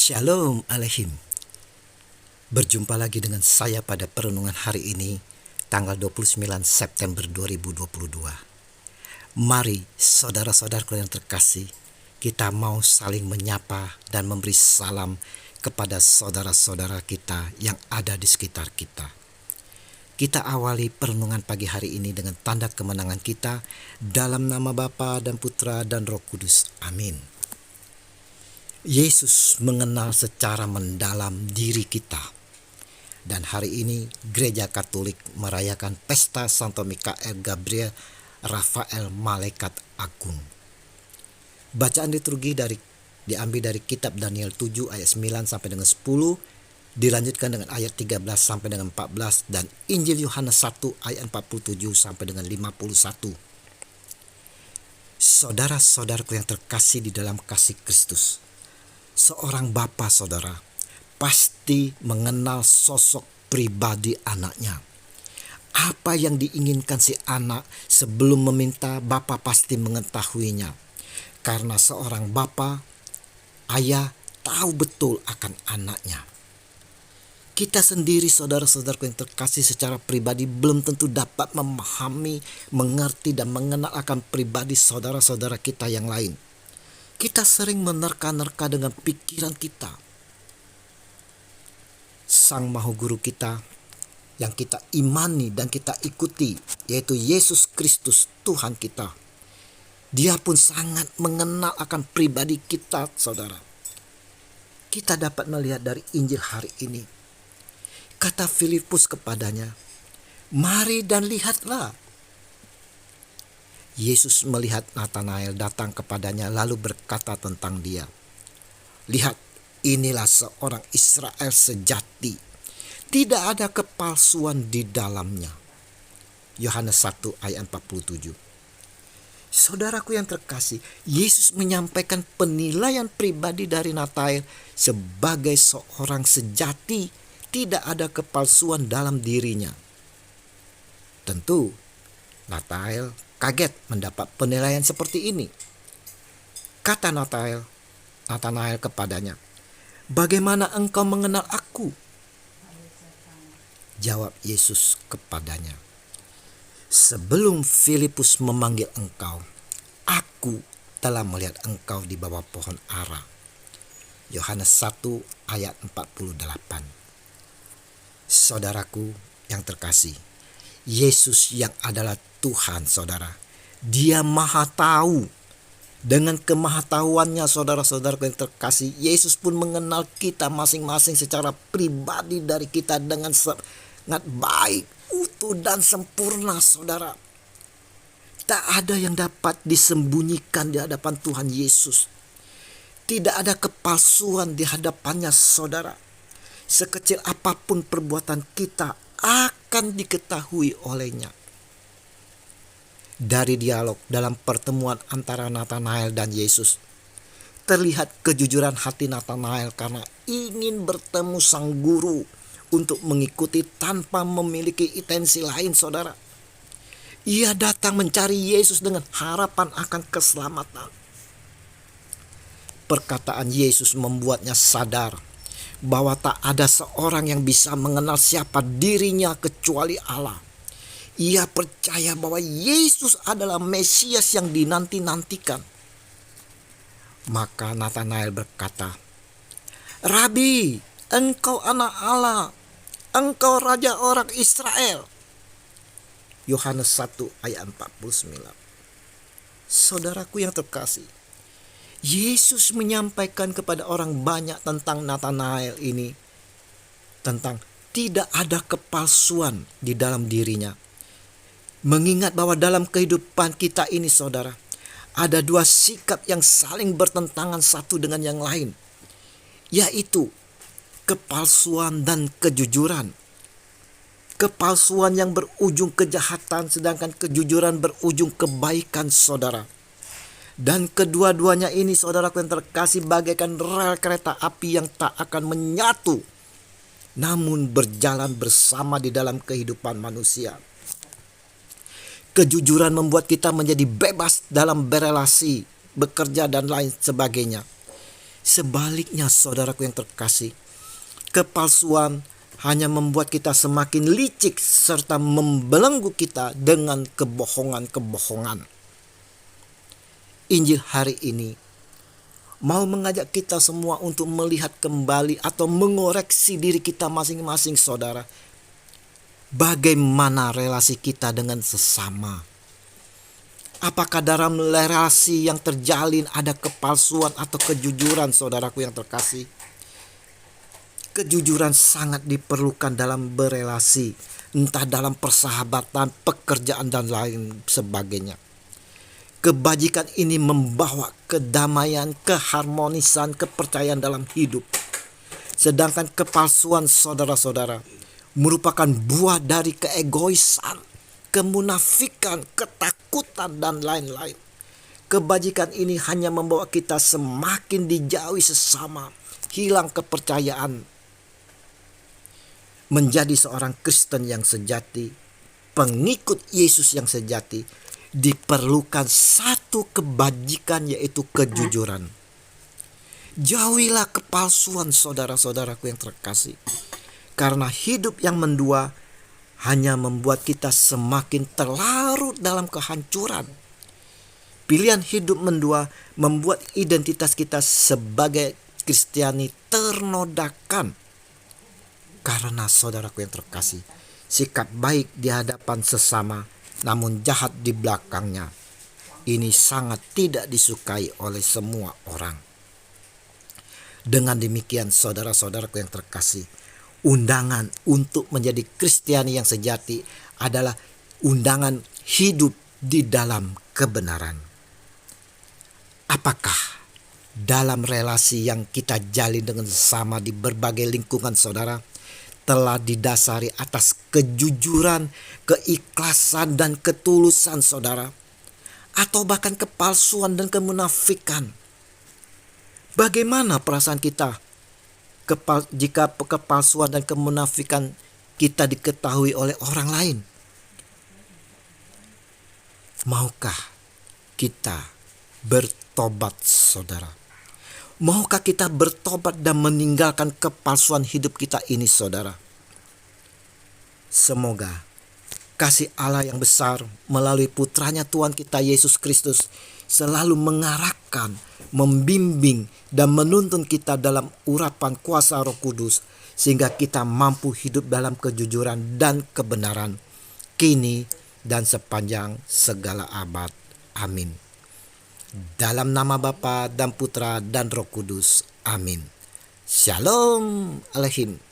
Shalom Aleihim. Berjumpa lagi dengan saya pada perenungan hari ini, tanggal 29 September 2022. Mari saudara-saudaraku yang terkasih, kita mau saling menyapa dan memberi salam kepada saudara-saudara kita yang ada di sekitar kita. Kita awali perenungan pagi hari ini dengan tanda kemenangan kita dalam nama Bapa dan Putra dan Roh Kudus. Amin. Yesus mengenal secara mendalam diri kita. Dan hari ini Gereja Katolik merayakan pesta Santo Mikael Gabriel Rafael Malaikat Agung. Bacaan liturgi diambil dari kitab Daniel 7 ayat 9 sampai dengan 10, dilanjutkan dengan ayat 13 sampai dengan 14, dan Injil Yohanes 1 ayat 47 sampai dengan 51. Saudara-saudaraku yang terkasih di dalam kasih Kristus, seorang bapa saudara pasti mengenal sosok pribadi anaknya. Apa yang diinginkan si anak sebelum meminta, bapa pasti mengetahuinya. Karena seorang bapa, ayah tahu betul akan anaknya. Kita sendiri saudara-saudaraku yang terkasih secara pribadi belum tentu dapat memahami, mengerti dan mengenal akan pribadi saudara-saudara kita yang lain. Kita sering menerka-nerka dengan pikiran kita. Sang Maha Guru kita yang kita imani dan kita ikuti, yaitu Yesus Kristus Tuhan kita. Dia pun sangat mengenal akan pribadi kita, saudara. Kita dapat melihat dari Injil hari ini. Kata Filipus kepadanya, "Mari dan lihatlah." Yesus melihat Natanael datang kepadanya lalu berkata tentang dia, "Lihat, inilah seorang Israel sejati. Tidak ada kepalsuan di dalamnya." Yohanes 1 ayat 47. Saudaraku yang terkasih, Yesus menyampaikan penilaian pribadi dari Natanael sebagai seorang sejati. Tidak ada kepalsuan dalam dirinya. Tentu Natanael kaget mendapat penilaian seperti ini. Kata Natanael kepadanya, "Bagaimana engkau mengenal aku?" Jawab Yesus kepadanya, "Sebelum Filipus memanggil engkau, aku telah melihat engkau di bawah pohon ara." Yohanes 1 ayat 48. Saudaraku yang terkasih, Yesus yang adalah Tuhan, saudara, Dia maha tahu. Dengan kemahatauannya, saudara-saudaraku yang terkasih, Yesus pun mengenal kita masing-masing secara pribadi dari kita dengan sangat baik, utuh dan sempurna, saudara. Tak ada yang dapat disembunyikan di hadapan Tuhan Yesus. Tidak ada kepalsuan di hadapannya, saudara. Sekecil apapun perbuatan kita akan diketahui olehnya. Dari dialog dalam pertemuan antara Natanael dan Yesus, terlihat kejujuran hati Natanael karena ingin bertemu sang guru untuk mengikuti tanpa memiliki intensi lain, saudara. Ia datang mencari Yesus dengan harapan akan keselamatan. Perkataan Yesus membuatnya sadar bahwa tak ada seorang yang bisa mengenal siapa dirinya kecuali Allah. Ia percaya bahwa Yesus adalah Mesias yang dinanti-nantikan. Maka Natanael berkata, "Rabi, engkau anak Allah, engkau raja orang Israel." Yohanes 1 ayat 49. Saudaraku yang terkasih, Yesus menyampaikan kepada orang banyak tentang Natanael ini, tentang tidak ada kepalsuan di dalam dirinya. Mengingat bahwa dalam kehidupan kita ini, saudara, ada dua sikap yang saling bertentangan satu dengan yang lain, yaitu kepalsuan dan kejujuran. Kepalsuan yang berujung kejahatan, sedangkan kejujuran berujung kebaikan, saudara. Dan kedua-duanya ini, saudaraku yang terkasih, bagaikan rel kereta api yang tak akan menyatu, namun berjalan bersama di dalam kehidupan manusia. Kejujuran membuat kita menjadi bebas dalam berelasi, bekerja dan lain sebagainya. Sebaliknya saudaraku yang terkasih, kepalsuan hanya membuat kita semakin licik serta membelenggu kita dengan kebohongan-kebohongan. Injil hari ini mau mengajak kita semua untuk melihat kembali atau mengoreksi diri kita masing-masing saudara. Bagaimana relasi kita dengan sesama? Apakah dalam relasi yang terjalin ada kepalsuan atau kejujuran saudaraku yang terkasih? Kejujuran sangat diperlukan dalam berelasi, entah dalam persahabatan, pekerjaan dan lain sebagainya. Kebajikan ini membawa kedamaian, keharmonisan, kepercayaan dalam hidup. Sedangkan kepalsuan saudara-saudara merupakan buah dari keegoisan, kemunafikan, ketakutan dan lain-lain. Kebajikan ini hanya membawa kita semakin dijauhi sesama, hilang kepercayaan. Menjadi seorang Kristen yang sejati, pengikut Yesus yang sejati, diperlukan satu kebajikan, yaitu kejujuran. Jauhilah kepalsuan saudara-saudaraku yang terkasih. Karena hidup yang mendua hanya membuat kita semakin terlarut dalam kehancuran. Pilihan hidup mendua membuat identitas kita sebagai Kristiani ternodakan. Karena saudaraku yang terkasih, sikap baik di hadapan sesama namun jahat di belakangnya, ini sangat tidak disukai oleh semua orang. Dengan demikian saudara-saudaraku yang terkasih, undangan untuk menjadi Kristiani yang sejati adalah undangan hidup di dalam kebenaran. Apakah dalam relasi yang kita jalin dengan sesama di berbagai lingkungan saudara telah didasari atas kejujuran, keikhlasan dan ketulusan saudara, atau bahkan kepalsuan dan kemunafikan? Bagaimana perasaan kita jika kepalsuan dan kemunafikan kita diketahui oleh orang lain? Maukah kita bertobat saudara? Maukah kita bertobat dan meninggalkan kepalsuan hidup kita ini saudara? Semoga kasih Allah yang besar melalui putranya Tuhan kita Yesus Kristus selalu mengarahkan, membimbing dan menuntun kita dalam urapan kuasa Roh Kudus, sehingga kita mampu hidup dalam kejujuran dan kebenaran kini dan sepanjang segala abad. Amin. Dalam nama Bapa dan Putra dan Roh Kudus. Amin. Shalom Aleichem.